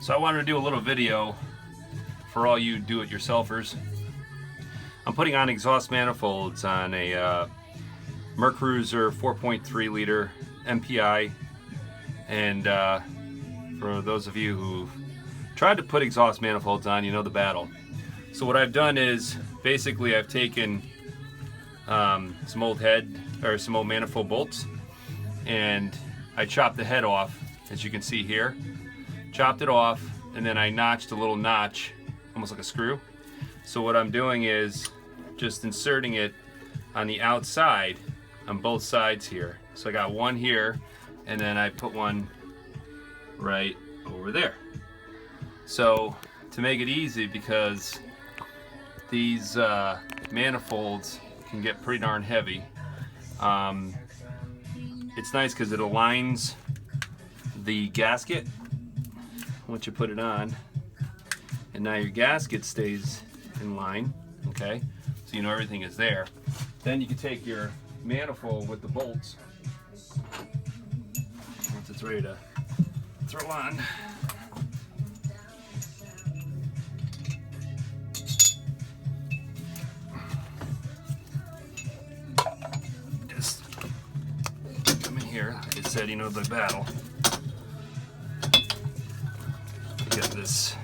So I wanted to do a little video for all you do-it-yourselfers. I'm putting on exhaust manifolds on a MerCruiser 4.3 liter MPI, and for those of you who've tried to put exhaust manifolds on, you know the battle. So what I've done is basically I've taken some old manifold bolts, and I chopped the head off, as you can see here. Chopped it off, and then I notched a little notch, almost like a screw. So what I'm doing is just inserting it on the outside on both sides here. So I got one here, and then I put one right over there. So to make it easy, because these manifolds can get pretty darn heavy, it's nice because it aligns the gasket once you put it on, and now your gasket stays in line, okay? So you know everything is there. Then you can take your manifold with the bolts, once it's ready to throw on. Just come in here, like I said, you know the battle. Get this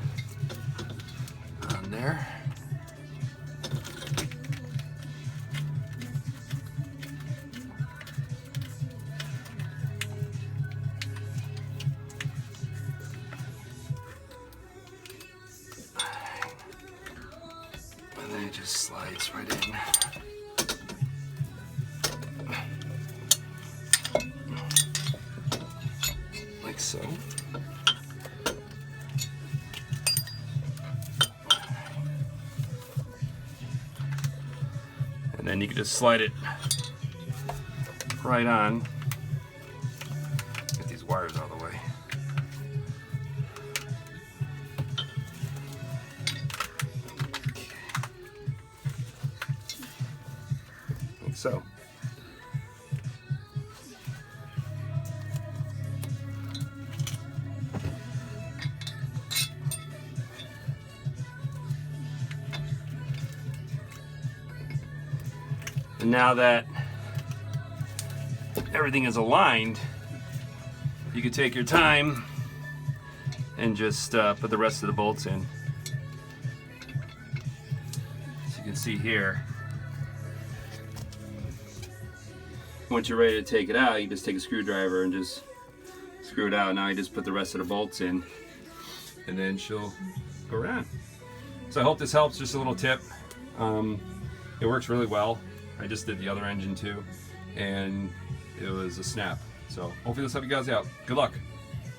on there. And then it just slides right in. Like so. And then you can just slide it right on. Get these wires out of the way. Okay. Like so. And now that everything is aligned, you can take your time and just put the rest of the bolts in. As you can see here, once you're ready to take it out, you just take a screwdriver and just screw it out. Now you just put the rest of the bolts in, and then she'll go around. So I hope this helps. Just a little tip. It works really well. I just did the other engine too, and it was a snap. So hopefully this helped you guys out. Good luck.